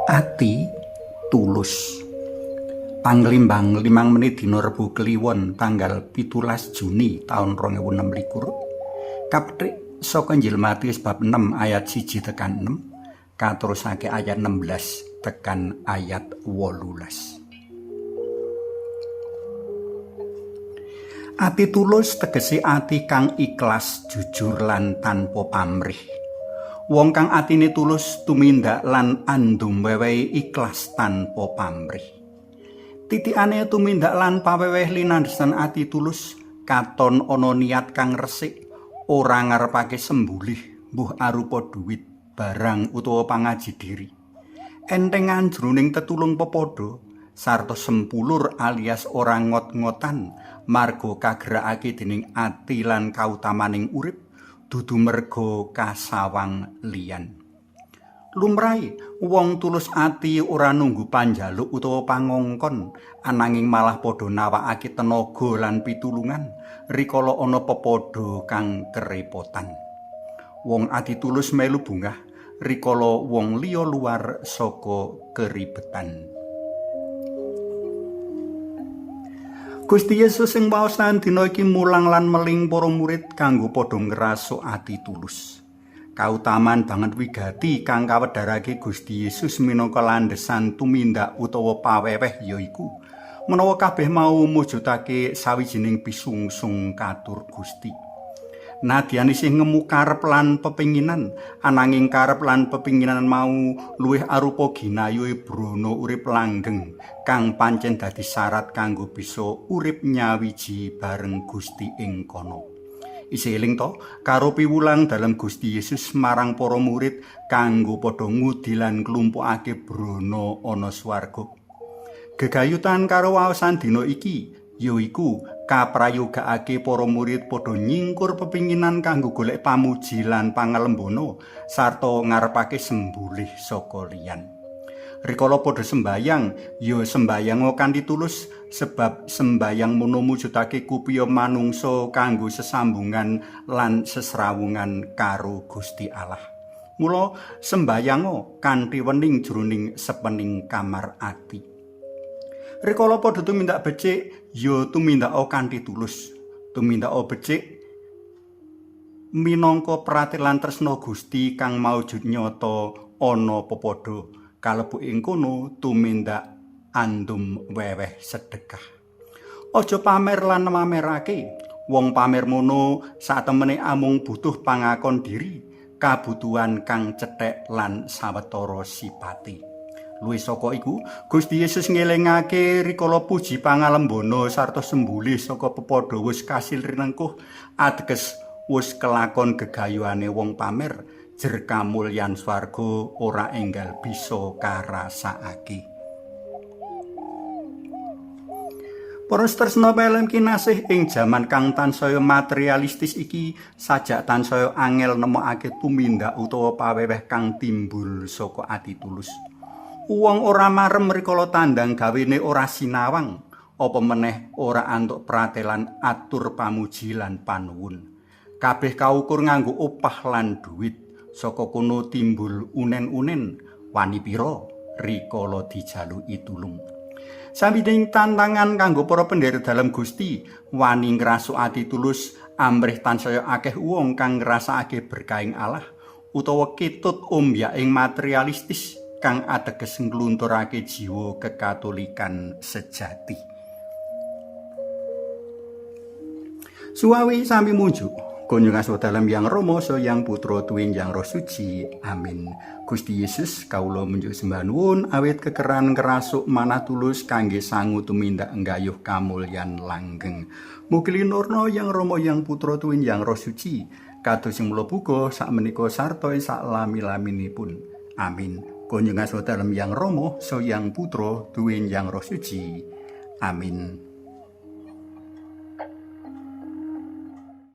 Ati tulus. Panglimbang 5 menit dina Rebo Kliwon tanggal 17 Juni taun 2026. Kapethik saka Injil Matius bab 6 ayat 1 tekan 6, katerusake ayat 16 tekan ayat 18. Ati tulus tegese ati kang ikhlas, jujur lan tanpa pamrih. Wong kang atine tulus tumindak lan andum wewehi ikhlas tanpa pamrih. Titikane tumindak lan paweweh linandhesan ati tulus katon ana niat kang resik, ora ngarepake sembulih, mbuh arupa dhuwit, barang utawa pangaji diri. Entengan jroning tetulung pepadha sarta sempulur alias ora ngot-ngotan marga kagerakake dening ati lan kautamaning urip, dudu merga kasawang liyan. Lumrahe wong tulus ati ora nunggu panjaluk utawa pangongkon, ananging malah padha nawakake tenaga lan pitulungan rikala ana pepadha kang kerepotan. Wong ati tulus melu bungah rikala wong liya luar saka keribetan. Gusti Yesus sing paosan dina iki mulang lan meling para murid kanggo padha ngrasuk ati tulus. Kautaman banget wigati kang kawedharake Gusti Yesus minangka landhesan tumindak utawa paweweh yaiku menawa kabeh mau mujudake sawijining pisungsung katur Gusti. Nadyan isih ngemu karep lan pepinginan, ananging karep lan pepinginan mau luwih arupa ginayuhe brana urip langgeng kang pancen dadi syarat kanggo bisa urip nyawiji bareng Gusti ing kono. Isih eling to karo piwulang dalam Gusti Yesus marang para murid kanggo padha ngudi lan nglumpukake brana ana swarga. Gegayutan karo waosan dina iki yaiku kaprayogakake para murid padha nyingkur pepinginan kanggo golek pamuji lan pangalembono sarta ngarepake sembulih saka liyan. Rikala padha sembayang, ya sembayang kanthi tulus sebab sembayang mono mujudake kupiya manungsa kanggo sesambungan lan sesrawungan karo Gusti Allah. Mula sembayang kanthi wening jroning sepening kamar ati. Rikala padha tumindak becik, ya tumindak kanthi tulus. Tumindak becik minangka pratelan tresna Gusti kang maujud nyata ana pepadha. Kalebu ing kono tumindak andum weweh sedekah. Aja pamer lan mamerake. Wong pamer mono satemene amung butuh pangakon diri, kabutuhan kang cethek lan sawetara sipati. Luwih saka iku, Gusti Yesus ngelingake rikala puji pangalembono sarta sembulih saka pepadha wis kasil rinengkuh, ateges wis kelakon gegayuhane wong pamer. Jer kamulyan swarga ora enggal bisa karasakake. Para tresna pelem kinasih ing jaman kang tansaya materialistis iki sajak tansaya angel nemokake tumindak utawa paweweh kang timbul saka ati tulus. Wong ora marem rikala tandang gawene ora sinawang, apa meneh ora antuk pratelan atur pamuji lan panuwun. Kabeh kaukur nganggo opah lan dhuwit. Saka kono timbul unen-unen, wani pira rikala dijaluki tulung. Sawijining tantangan kanggo para pendherek dalam Gusti, wani ngrasuk ati tulus amrih tansaya akeh wong kang ngrasakake berkahing Allah utawa ketut ombyaking materialistis kang ateges nglunturake jiwa kekatolikan sejati. Suwawi sami munjuk Kunjung aswa dalam yang Romo so yang Putra tuwin yang Roh Suci. Amin. Gusti Yesus kawula munjuk sembah nuwun awit kekeran ngrasuk manah tulus kangge sangu tumindak nggayuh kamulyan langgeng. Mugi linurna yang Romo yang Putra tuwin yang Roh Suci kados sing mula buka sakmenika sarta sak lami-laminipun. Amin. Kunjung aswa dalam yang Romo so yang Putra tuwin yang Roh Suci. Amin.